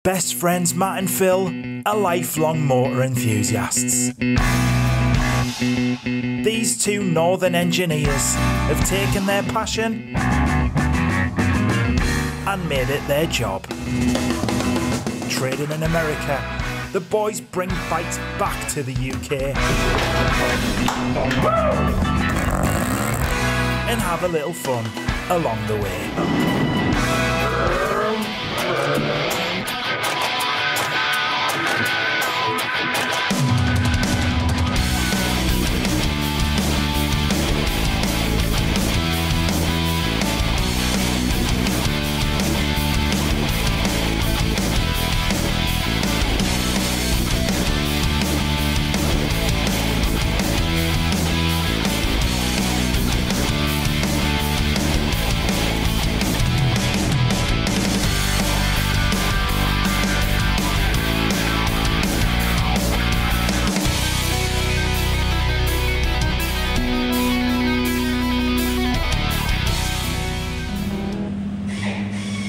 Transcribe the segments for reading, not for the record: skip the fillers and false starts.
Best friends Matt and Phil are lifelong motor enthusiasts. These two northern engineers have taken their passion and made it their job. Trading in America, the boys bring bikes back to the UK and have a little fun along the way.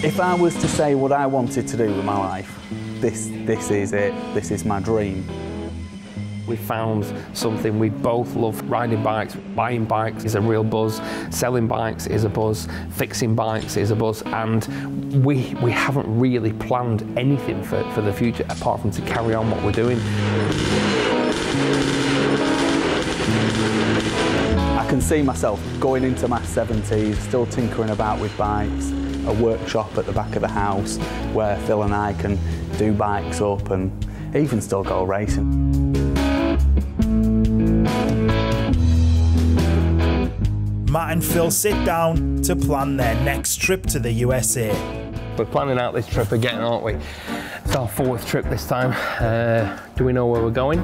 If I was to say what I wanted to do with my life, this is it. This is my dream. We found something we both love. Riding bikes, buying bikes is a real buzz. Selling bikes is a buzz. Fixing bikes is a buzz. And we haven't really planned anything for the future apart from to carry on what we're doing. I can see myself going into my 70s, still tinkering about with bikes, a workshop at the back of the house where Phil and I can do bikes up and even still go racing. Matt and Phil sit down to plan their next trip to the USA. We're planning out this trip again, aren't we? It's our 4th trip this time. Do we know where we're going?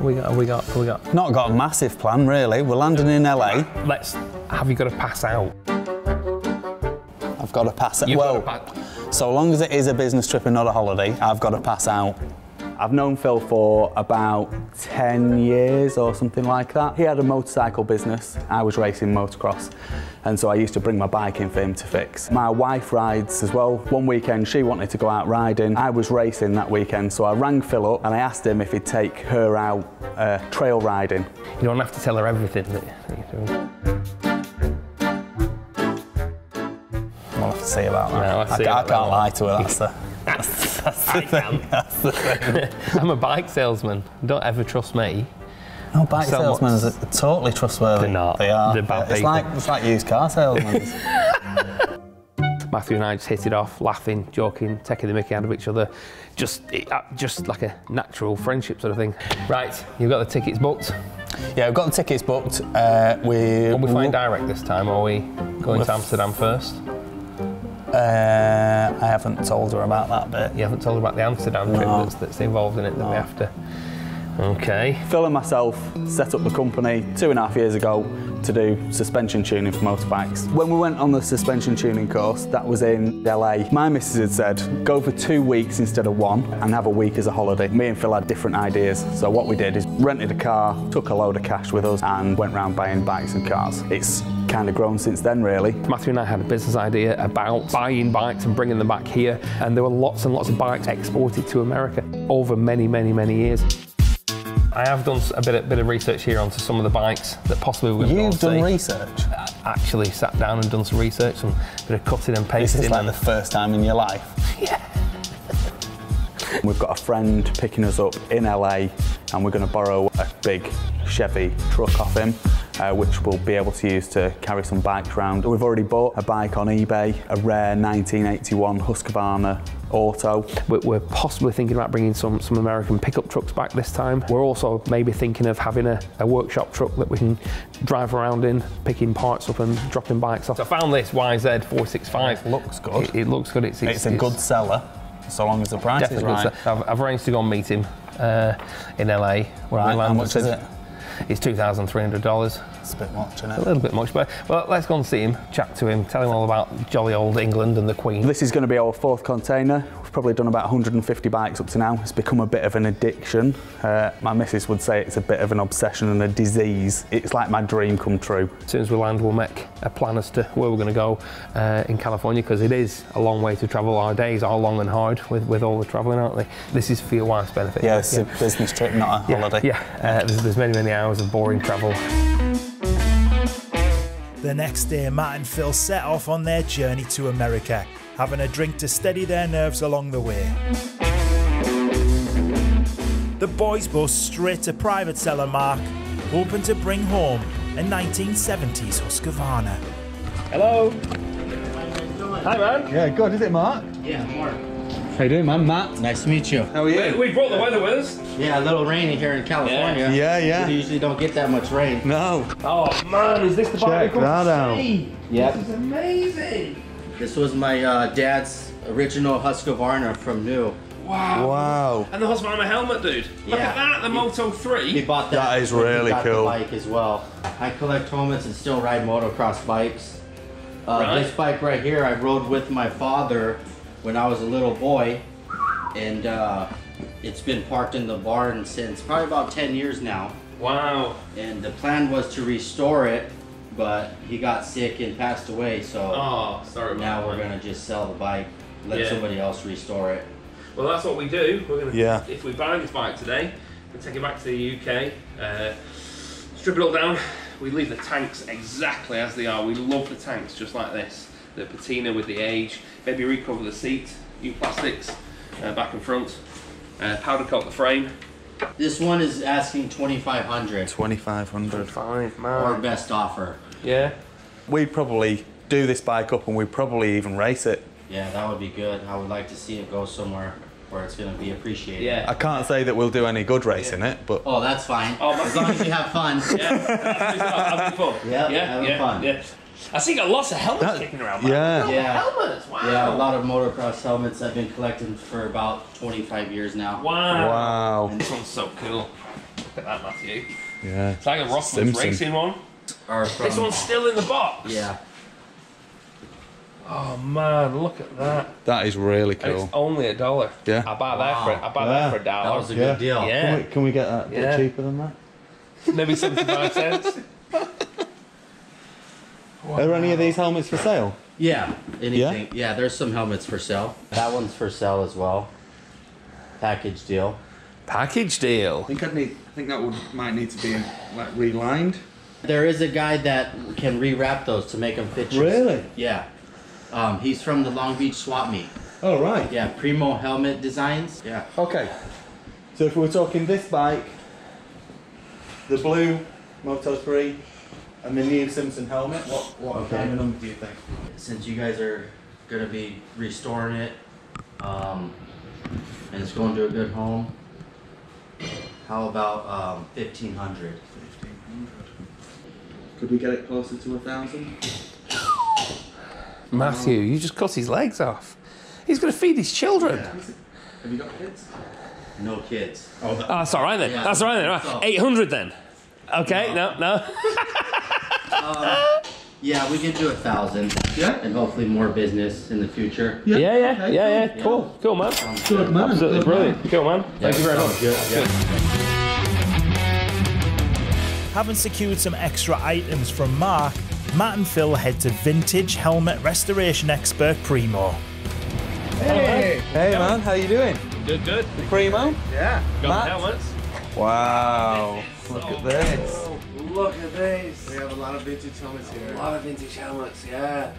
Have we got? Not got a massive plan really. We're landing in LA. Have you got to pass out? I've got to pass out. Well, so long as it is a business trip and not a holiday, I've got to pass out. I've known Phil for about 10 years or something like that. He had a motorcycle business. I was racing motocross, and so I used to bring my bike in for him to fix. My wife rides as well. One weekend she wanted to go out riding. I was racing that weekend, so I rang Phil up and I asked him if he'd take her out trail riding. You don't have to tell her everything that you're doing. I'll have to see about that. No, I can't lie to her, that's the thing. That's the thing. I'm a bike salesman. Don't ever trust me. No, bike salesmen are totally trustworthy. They're not. They are. They're bad people. It's like used car salesmen. Matthew and I just hit it off, laughing, joking, taking the mickey out of each other. Just like a natural friendship sort of thing. Right, you've got the tickets booked? Yeah, we've got the tickets booked. Will we flying direct this time, or are we going to Amsterdam first? I haven't told her about that bit. You haven't told her about the Amsterdam trip that's involved in it that we have to. Okay. Phil and myself set up the company 2.5 years ago to do suspension tuning for motorbikes. When we went on the suspension tuning course, that was in LA, my missus had said, go for 2 weeks instead of 1 and have a week as a holiday. Me and Phil had different ideas, so what we did is rented a car, took a load of cash with us and went round buying bikes and cars. It's kind of grown since then, really. Matthew and I had a business idea about buying bikes and bringing them back here, and there were lots and lots of bikes exported to America over many, many, many years. I have done a bit of research here onto some of the bikes that possibly we're going to You've done research? I actually sat down and done some research, some bit of cutting and pasting. This is like the first time in your life? Yeah. We've got a friend picking us up in LA and we're going to borrow a big Chevy truck off him, which we'll be able to use to carry some bikes around. We've already bought a bike on eBay, a rare 1981 Husqvarna Auto. We're possibly thinking about bringing some American pickup trucks back this time. We're also maybe thinking of having a workshop truck that we can drive around in, picking parts up and dropping bikes off. So I found this YZ465. It looks good. It looks good. It's a good seller, so long as the price is right. I've arranged to go and meet him in LA. Right, how much is it? It's $2,300. It's a bit much, isn't it? A little bit much, but well, let's go and see him, chat to him, tell him all about jolly old England and the Queen. This is going to be our 4th container. We've probably done about 150 bikes up to now. It's become a bit of an addiction. My missus would say it's a bit of an obsession and a disease. It's like my dream come true. As soon as we land, we'll make a plan as to where we're going to go in California, because it is a long way to travel. Our days are long and hard with all the travelling, aren't they? This is for your wife's benefit. Yeah, it's a business trip, not a holiday. Yeah, there's many hours of boring travel. The next day, Matt and Phil set off on their journey to America, having a drink to steady their nerves along the way. The boys bust straight to private seller Mark, hoping to bring home a 1970s Husqvarna. Hello. Hi, man. Yeah, good, is it, Mark? Yeah, Mark. How you doing, man? Matt? Nice to meet you. How are you? We brought the weather with us. Yeah, a little rainy here in California. Yeah. We usually don't get that much rain. No. Oh man, is this the bike? Check that out. Yep. This is amazing. This was my dad's original Husqvarna from new. Wow. Wow. And the Husqvarna helmet, dude. Look Yeah. at that, the Moto 3. He bought that. That is when he really got cool. The bike as well. I collect helmets and still ride motocross bikes. Right. This bike right here, I rode with my father when I was a little boy, and it's been parked in the barn since probably about 10 years now. Wow. And the plan was to restore it, but he got sick and passed away, so Oh, sorry about now that. we're gonna just sell the bike, let Yeah. somebody else restore it. Well, that's what we do. We're gonna, Yeah. if we buy this bike today, we take it back to the UK, strip it all down. We leave the tanks exactly as they are. We love the tanks just like this. The patina with the age. Maybe recover the seat, new plastics, back and front. Powder coat the frame. This one is asking 2,500, 2,500. Fine, our man. best offer. Yeah. We'd probably do this bike up and we'd probably even race it. Yeah, that would be good. I would like to see it go somewhere where it's gonna be appreciated. Yeah. I can't say that we'll do any good racing it, but Oh, that's fine. Oh, as long as you have fun. Yeah. Having fun. Yeah, having fun. Yeah. I see you got lots of helmets kicking around, man. yeah. Yeah. Helmets, wow. Yeah, a lot of motocross helmets I've been collecting for about 25 years now. Wow. Wow. This one's so cool. Look at that, Matthew. Yeah. It's like a Rossman's Simpson. racing one. Or This one's still in the box. Yeah. Oh man, look at that. That is really And cool. it's only $1. Yeah. I buy that for that for $1. That was a Yeah. good deal. Yeah. Can we get that a bit Yeah. cheaper than that? Maybe 75 cents. Are there any of these helmets for sale? Yeah. Anything. Yeah, there's some helmets for sale. That one's for sale as well. Package deal. Package deal. I think that might need to be like relined. There is a guy that can rewrap those to make them fit. Really? Yeah. He's from the Long Beach swap meet. Oh right. Yeah, Primo Helmet Designs. Yeah. Okay. So if we're talking this bike, the blue Moto 3, and the new Simpson helmet, what Okay. kind of number do you think? Since you guys are gonna be restoring it, and it's going to a good home, how about 1,500? 1,500. Could we get it closer to 1,000? Matthew, you just cut his legs off. He's going to feed his children. Have you got kids? No kids. Oh, Oh, that's all right then. Yeah. That's all right then. Right. So- 800 then. Okay, no. Yeah, we can do 1,000. Yeah? And hopefully more business in the future. Yeah. Cool, man. Good man. Absolutely good brilliant. Cool, man. Thank you very much. Good. Yeah. Having secured some extra items from Mark, Matt and Phil head to vintage helmet restoration expert Primo. Hey man, how you doing? Good. Primo? Yeah. Got Matt? the helmets. Wow. Look at this. Look at this. We have a lot of vintage helmets here. A lot of vintage helmets, yeah.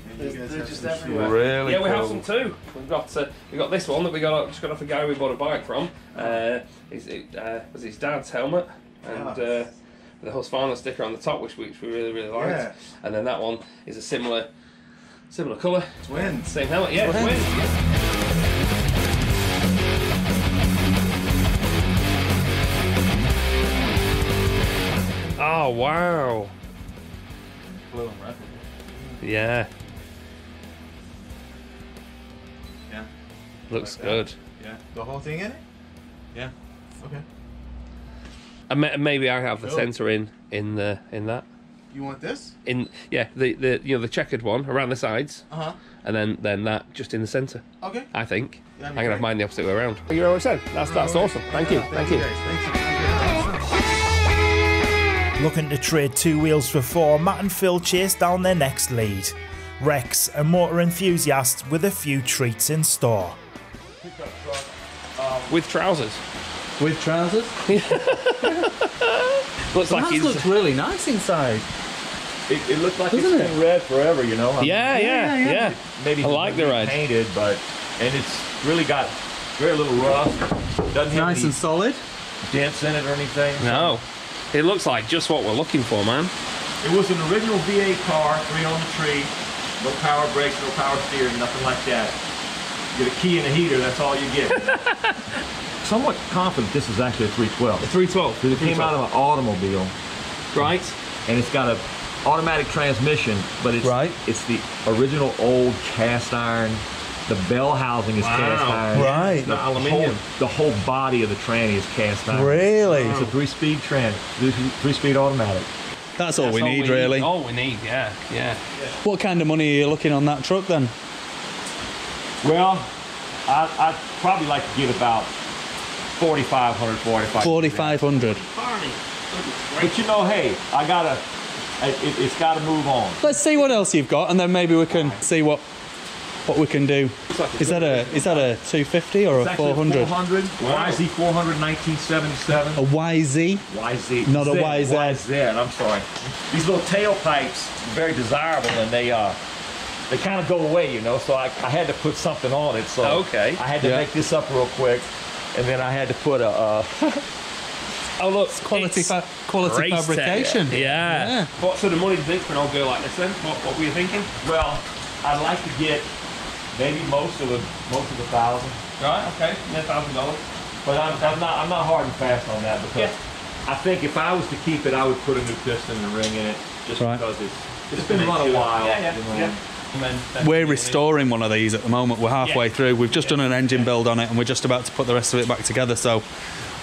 And you guys They're have just some everywhere. Really Yeah, we have cool. some too. We got this one that we just got off a guy we bought a bike from. It was his dad's helmet, and the Husqvarna sticker on the top, which we really liked. Yeah. And then that one is a similar colour, Twins. same helmet. Yeah, Twins. twins. Yeah. Oh wow! Blue and red. Yeah, Yeah. looks Like that. good. Yeah. The whole thing in it? Yeah. Okay. And maybe I have the sensor in that. You want this? The checkered one around the sides. And then that just in the centre. Okay. I think. Yeah, I'm gonna have mine the opposite way around. You're always said. That's awesome. Thank you. Thank you. Looking to trade 2 wheels for 4, Matt and Phil chase down their next lead. Rex, a motor enthusiast with a few treats in store. With trousers. With trousers? Looks like he's. Looks really nice inside. It looked like it's been red forever, you know. Yeah. Maybe I like the red. Painted, and it's really got very little rust. Doesn't have Nice any and solid. dents in it or anything. No, it looks like just what we're looking for, man. It was an original V8 car, 3 on the tree, no power brakes, no power steering, nothing like that. You get a key and a heater, that's all you get. Somewhat confident this is actually a 312. A 312. Because it came out of an automobile, Right. and it's got a automatic transmission, but it's Right. it's the original old cast iron. The bell housing is cast iron. Right. Not aluminium. The whole body of the tranny is cast iron. Really? It's a 3-speed tranny, 3-speed automatic. That's all we need, really. All we need, yeah. What kind of money are you looking on that truck then? Well, I'd probably like to get about 4,500, 45. 4,500. But you know, hey, it's gotta move on. Let's see what else you've got, and then maybe we can see what we can do. Is that a 250 or a It's actually 400? 400, YZ 400, 1977. A YZ? YZ. Not a YZ. YZ, I'm sorry. These little tailpipes are very desirable, and they kind of go away, you know, so I had to put something on it. So Okay. I had to make this up real quick, and then I had to put a... Oh look, Quality it's quality race fabrication. tech. Yeah. What sort of money do you think for an old girl like this then? What were you thinking? Well, I'd like to get maybe most of the 1,000. Right. Okay. $1,000. But I'm not hard and fast on that, because I think if I was to keep it, I would put a new piston and ring in it, just Right. because it's been run a while. Yeah. you know. We're restoring one of these at the moment. We're halfway through. We've just done an engine build on it, and we're just about to put the rest of it back together. So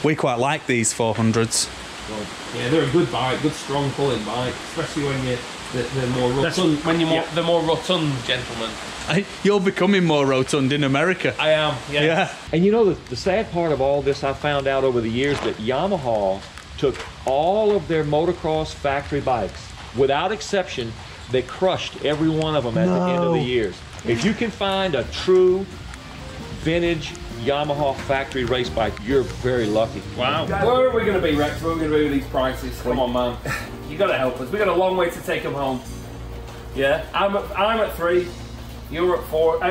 we quite like these 400s. Yeah, they're a good bike, good strong pulling bike, especially when they're more rotund. The more rotund gentlemen. You're becoming more rotund in America. I am. Yeah. And you know, the sad part of all this, I found out over the years that Yamaha took all of their motocross factory bikes, without exception. They crushed every one of them at the end of the years. If you can find a true vintage Yamaha factory race bike, you're very lucky. Wow. Where are we going to be, Rex? Where are we going to be with these prices? Come on, man. You got to help us. We got a long way to take them home. Yeah. I'm at 3. You're at 4.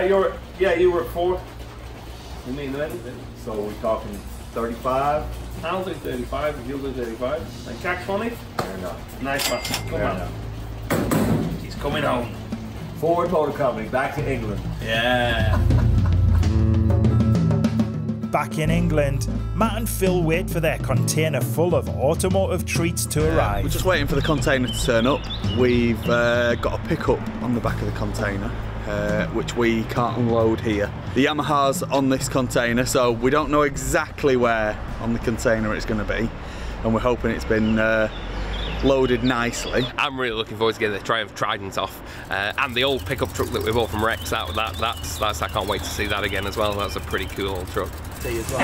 You were at 4. You mean anything? So we're talking 35? I'll do 35 if you'll do 35. And Jack's funny? Fair enough. Nice man. Come Fair on. enough. He's coming home. Ford Motor Company, back to England. Yeah. Back in England, Matt and Phil wait for their container full of automotive treats to arrive. We're just waiting for the container to turn up. We've got a pickup on the back of the container, which we can't unload here. The Yamaha's on this container, so we don't know exactly where on the container it's going to be, and we're hoping it's been loaded nicely. I'm really looking forward to getting the Triumph Trident off, and the old pickup truck that we bought from Rex. That's I can't wait to see that again as well. That's a pretty cool old truck. See as well.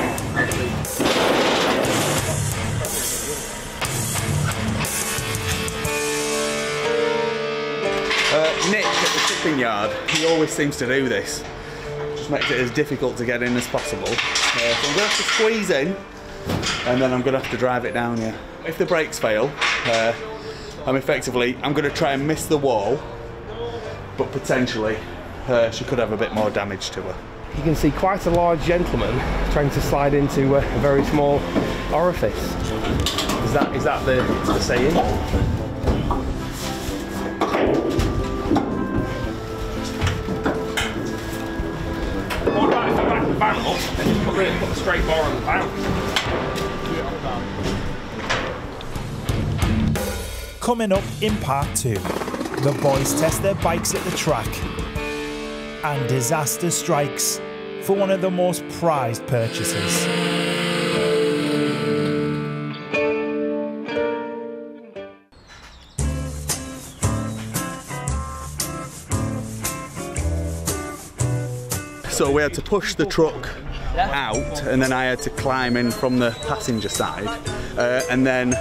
Nick at the shipping yard, he always seems to do this. Just makes it as difficult to get in as possible. So I'm going to have to squeeze in, and then I'm going to have to drive it down here. If the brakes fail, I'm going to try and miss the wall, but potentially she could have a bit more damage to her. You can see quite a large gentleman trying to slide into a very small orifice. Is that the saying? What about if I back the van up and just put the straight bar on the van? Coming up in part 2, the boys test their bikes at the track, and disaster strikes for one of the most prized purchases. So we had to push the truck out, and then I had to climb in from the passenger side, and then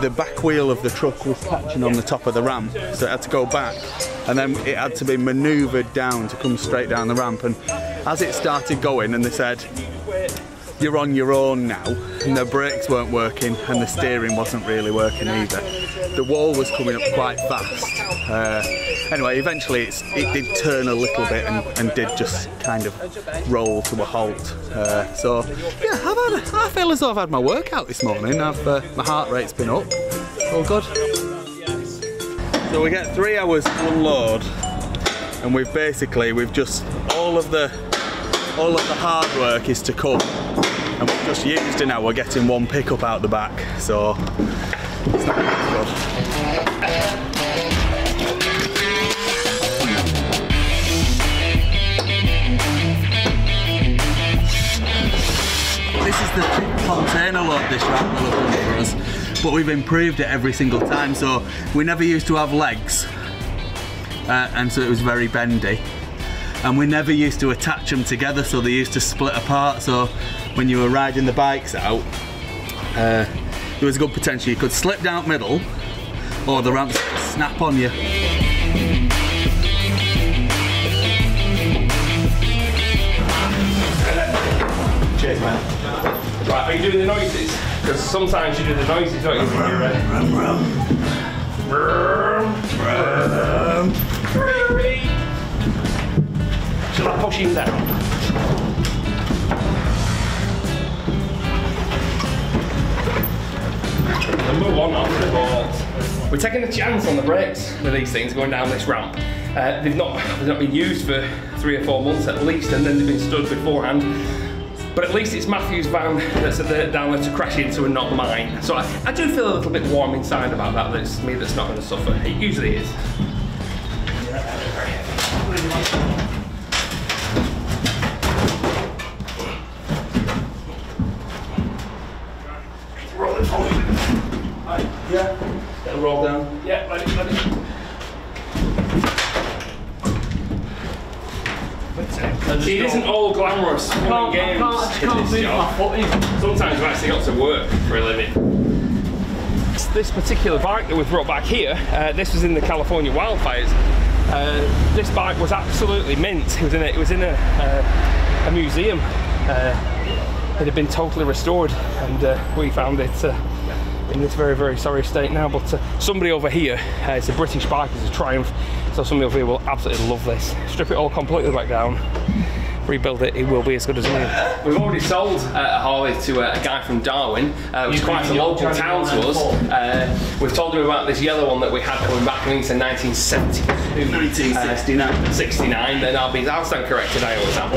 the back wheel of the truck was catching on the top of the ramp, so it had to go back, and then it had to be manoeuvred down to come straight down the ramp. And as it started going, and they said, you're on your own now, and the brakes weren't working and the steering wasn't really working either. The wall was coming up quite fast. Anyway, eventually it did turn a little bit and did just kind of roll to a halt. So yeah, I feel as though I've had my workout this morning. My heart rate's been up. All good. So we get 3 hours to unload, and we've just all of the hard work is to come. And we've just used an hour getting one pickup out the back, so it's not good. This is the container load this ramp will have done for us, but we've improved it every single time. So we never used to have legs, and so it was very bendy. And we never used to attach them together, so they used to split apart. So when you were riding the bikes out, there was a good potential you could slip down middle, or the ramps would snap on you. Cheers, man. Right, are you doing the noises? Because sometimes you do the noises, don't you? When you're ready. Shall I push him down? Number 1 off the board. We're taking a chance on the brakes with these things going down this ramp. They've not been used for 3 or 4 months at least, and then they've been stood beforehand. But at least it's Matthew's van that's down there to crash into and not mine. So I do feel a little bit warm inside about that it's me that's not going to suffer. It usually is. Roll it forward. Yeah. It'll roll down. Yeah, let it. It isn't all glamorous fun and games in this job. Sometimes we've actually got to work for a living. This particular bike that we brought back here, this was in the California wildfires. This bike was absolutely mint. It was in a museum. It had been totally restored, and we found it in this very, very sorry state now. But somebody over here, it's a British bike, it's a Triumph, so somebody over here will absolutely love this. Strip it all completely back down, rebuild it, it will be as good as new. We've already sold a Harley to a guy from Darwin, which is quite a local town to us. We've told him about this yellow one that we had coming back, I think it's in 1972. 1969. 69, then I'll stand corrected, I always am.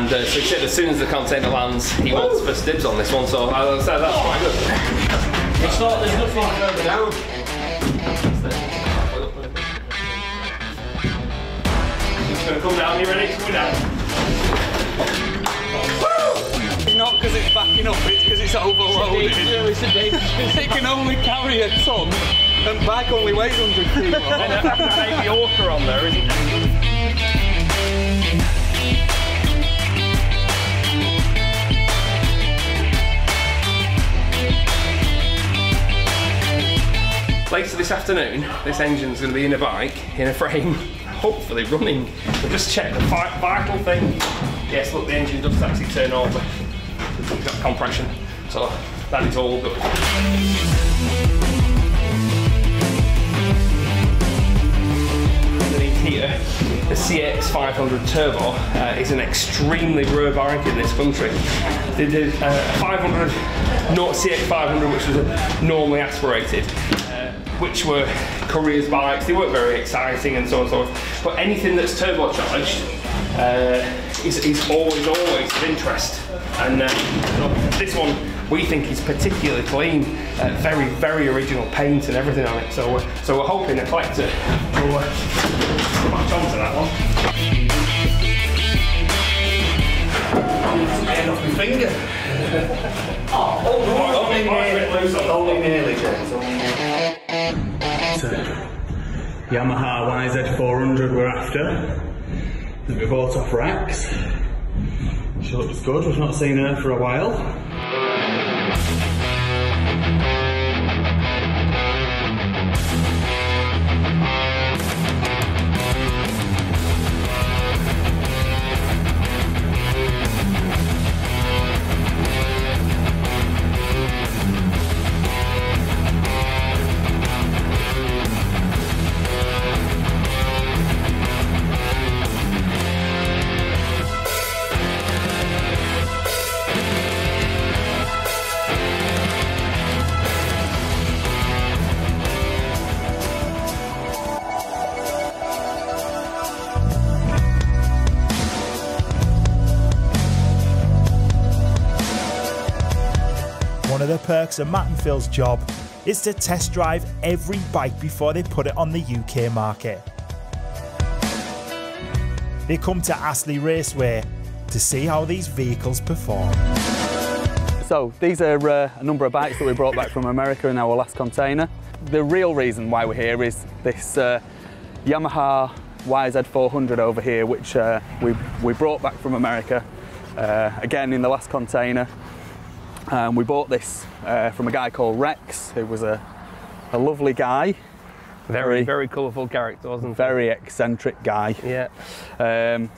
So he said as soon as the container lands, he wants first dibs on this one, so I'll say that's quite good. It's not, there's nothing further down. It's going to come down, you ready? It's coming down. It's not because it's backing up, it's because it's overloaded. It can only carry a ton, and bike only weighs 100 kilos. And a baby orca on there, isn't there? Later this afternoon, this engine's going to be in a bike, in a frame, hopefully running. We'll just check the vital thing. Yes, look, the engine does actually turn over. It's got compression, so that is all good. Underneath here, the CX500 Turbo is an extremely rare bike in this country. They did a 500, not CX500, which was normally aspirated. Which were couriers bikes, they weren't very exciting and so on and so forth. But anything that's turbocharged is always of interest. And this one we think is particularly clean, very, very original paint and everything on it. So we're hoping a collector will latch onto that one. End off my finger. Only nearly Yamaha YZ400 we're after. that we bought off Rex. She looks good, we've not seen her for a while. One of the perks of Matt and Phil's job is to test drive every bike before they put it on the UK market. They come to Astley Raceway to see how these vehicles perform. So these are a number of bikes that we brought back from America in our last container. The real reason why we're here is this Yamaha YZ400 over here, which we brought back from America, again in the last container. We bought this from a guy called Rex, who was a lovely guy. Very colourful character, wasn't he? Very eccentric guy. Yeah. And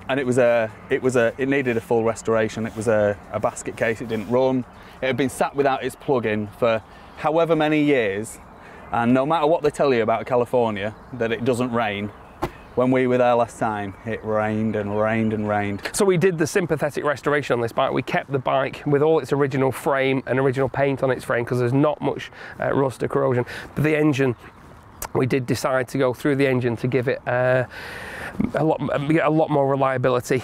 it needed a full restoration. It was a basket case, it didn't run. It had been sat without its plug-in for however many years. And no matter what they tell you about California, that it doesn't rain, when we were there last time, it rained and rained and rained. So we did the sympathetic restoration on this bike. We kept the bike with all its original frame and original paint on its frame because there's not much rust or corrosion. But the engine, we did decide to go through the engine to give it a lot more reliability.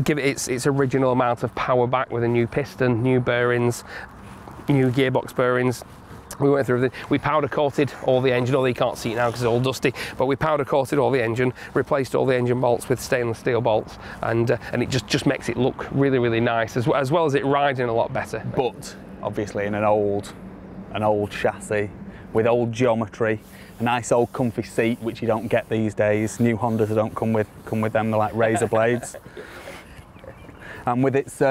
Give it its original amount of power back with a new piston, new bearings, new gearbox bearings. We went through everything. We powder coated all the engine, although you can't see it now because it's all dusty, but we powder coated all the engine, replaced all the engine bolts with stainless steel bolts, and it just makes it look really, really nice, as well as it riding a lot better. But obviously in an old chassis with old geometry, a nice old comfy seat, which you don't get these days. New Hondas don't come with them, they're like razor blades. And with its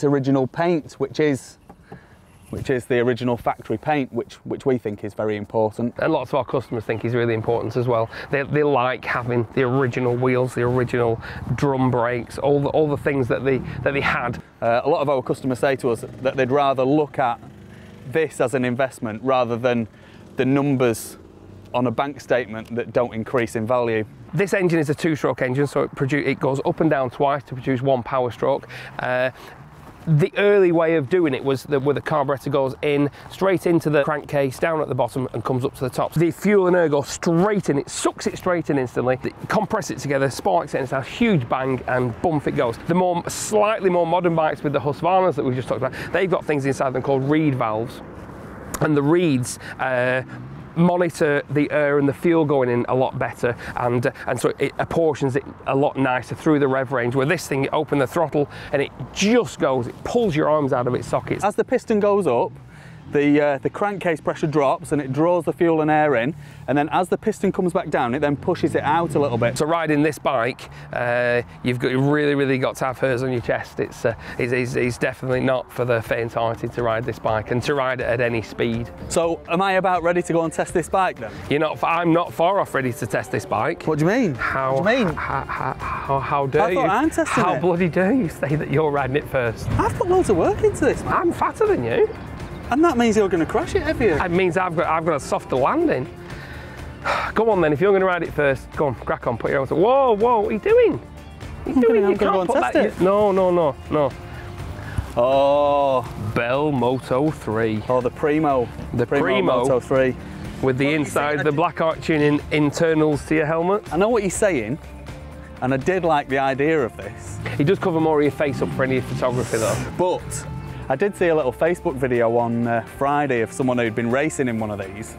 original paint, which is the original factory paint, which we think is very important. And lots of our customers think is really important as well. They like having the original wheels, the original drum brakes, all the things that they had. A lot of our customers say to us that they'd rather look at this as an investment rather than the numbers on a bank statement that don't increase in value. This engine is a two-stroke engine, so it goes up and down twice to produce one power stroke. The early way of doing it was where the carburetor goes in, straight into the crankcase, down at the bottom and comes up to the top. The fuel and air goes straight in, it sucks it straight in instantly, compress it together, sparks it, and it's a huge bang and bump it goes. The slightly more modern bikes with the Husqvarnas that we just talked about, they've got things inside them called reed valves. And the reeds monitor the air and the fuel going in a lot better, and so it apportions it a lot nicer through the rev range, where this thing, you open the throttle and it just goes, it pulls your arms out of its sockets. As the piston goes up, the crankcase pressure drops and it draws the fuel and air in, and then as the piston comes back down, it then pushes it out a little bit. So riding this bike, you've really got to have hairs on your chest. It's definitely not for the faint-hearted to ride this bike, and to ride it at any speed. So am I about ready to go and test this bike then? I'm not far off ready to test this bike. What do you mean? How dare you? I'm testing How it. bloody dare you say that you're riding it first? I've put loads of work into this, man. I'm fatter than you. And that means you're going to crash it, have you? It means I've got a softer landing. Go on then, if you're going to ride it first, go on, crack on, put your arms up. Whoa, what are you doing? I'm going to go and test it. No. Oh. Bell Moto 3. Oh, the Primo. The Primo Moto 3. With the inside, the black arc tuning internals to your helmet. I know what you're saying, and I did like the idea of this. It does cover more of your face up for any photography though. But I did see a little Facebook video on Friday of someone who'd been racing in one of these,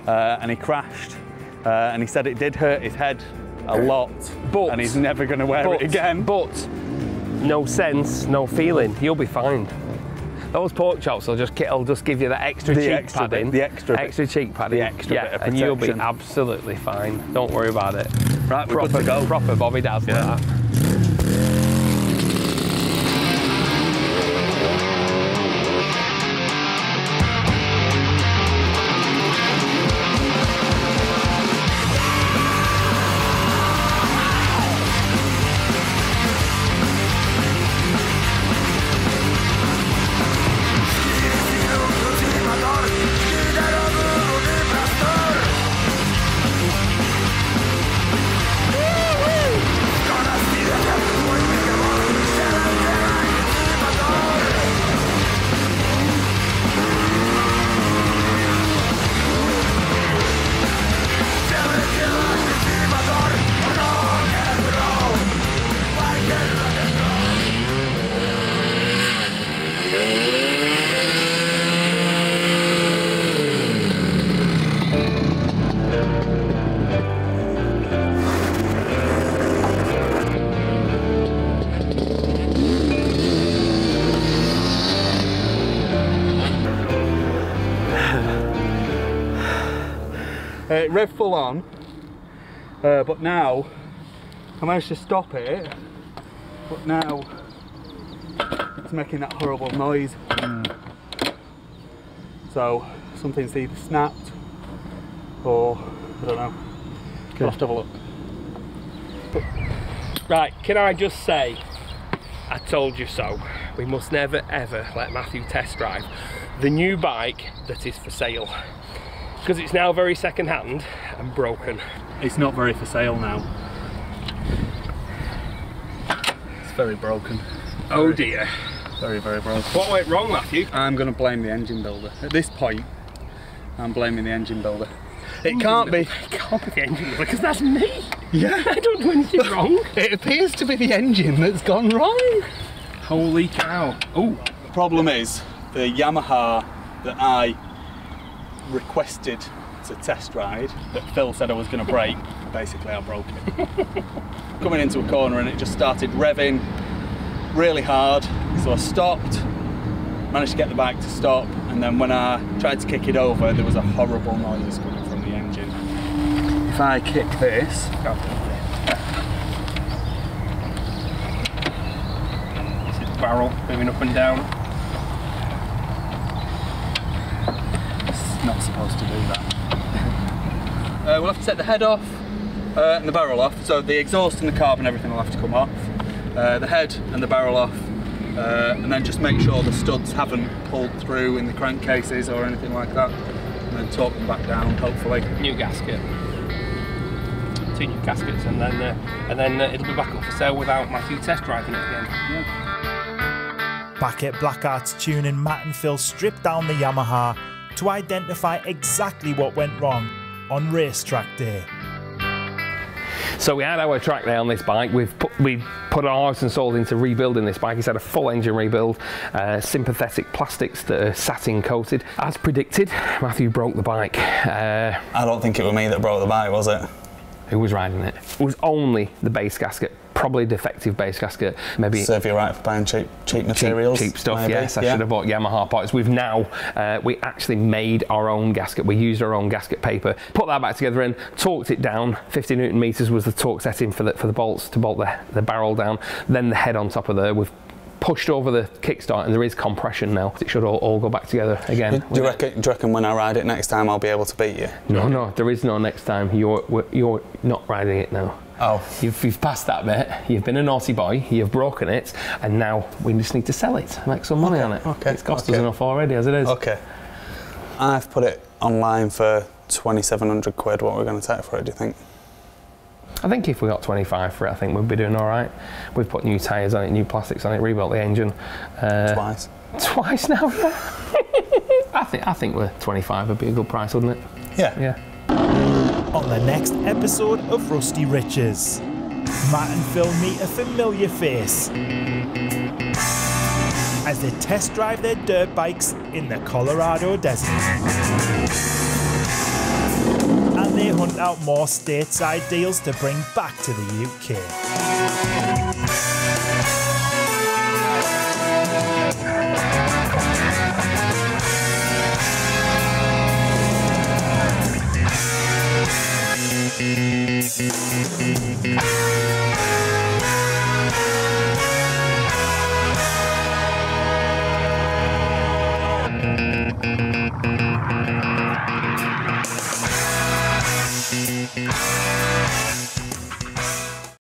and he crashed, and he said it did hurt his head a lot, and he's never going to wear it again. But no sense, no feeling, you'll be fine. Those pork chops will just give you that extra cheek padding. The extra cheek padding. The extra bit of protection. And you'll be absolutely fine. Don't worry about it. Right, we're good to go. Proper Bobby Dazzler. Yeah. It revved full on, but now I managed to stop it, but now it's making that horrible noise. So something's either snapped or I don't know. We'll have to have a look. Right, can I just say, I told you so. We must never ever let Matthew test drive the new bike that is for sale, because it's now very second hand and broken. It's not very for sale now. It's very broken. Oh dear. Very, very broken. What went wrong, Matthew? I'm going to blame the engine builder. At this point, I'm blaming the engine builder. It can't be. It can't be the engine builder, because that's me. Yeah. I don't do anything wrong. It appears to be the engine that's gone wrong. Holy cow. Oh. The problem is, the Yamaha that I requested to test ride, that Phil said I was going to break, basically I broke it. Coming into a corner and it just started revving really hard, so I stopped, managed to get the bike to stop, and then when I tried to kick it over there was a horrible noise coming from the engine. If I kick this, See the barrel moving up and down. it's not supposed to do that. We'll have to take the head off and the barrel off, so the exhaust and the carb and everything will have to come off. The head and the barrel off, and then just make sure the studs haven't pulled through in the crankcases or anything like that, and then torque them back down, hopefully. New gasket. 2 new gaskets, and then it'll be back up for sale without Matthew test driving it again. Yeah. Back at Blackheart's Tuning, Matt and Phil stripped down the Yamaha to identify exactly what went wrong on racetrack day. So we had our track day on this bike. We put our heart and soul into rebuilding this bike. It's had a full engine rebuild, sympathetic plastics that are satin coated. As predicted, Matthew broke the bike. I don't think it was me that broke the bike, was it? Who was riding it? It was only the base gasket, probably defective base gasket. Maybe serve you right for buying cheap materials. Cheap stuff, maybe. yes. I should have bought Yamaha parts. We've now, we actually made our own gasket. We used our own gasket paper, put that back together and torqued it down. 50 Newton meters was the torque setting for the bolts to bolt the barrel down. Then the head on top of there. We've pushed over the kickstart and there is compression now. It should all go back together again. Do you reckon when I ride it next time I'll be able to beat you? No, there is no next time. You're not riding it now. Oh. You've passed that bit. You've been a naughty boy. You've broken it, and now we just need to sell it, make some money on it. Okay. It's cost us enough already as it is. Okay. I've put it online for 2,700 quid. What are we going to take for it, do you think? I think if we got 25 for it, I think we'd be doing all right. We've put new tyres on it, new plastics on it, rebuilt the engine. Twice. Twice now, yeah. I think we're 25 would be a good price, wouldn't it? Yeah. Yeah. On the next episode of Rusty Riches, Matt and Phil meet a familiar face as they test drive their dirt bikes in the Colorado desert. And they hunt out more stateside deals to bring back to the UK. Bye.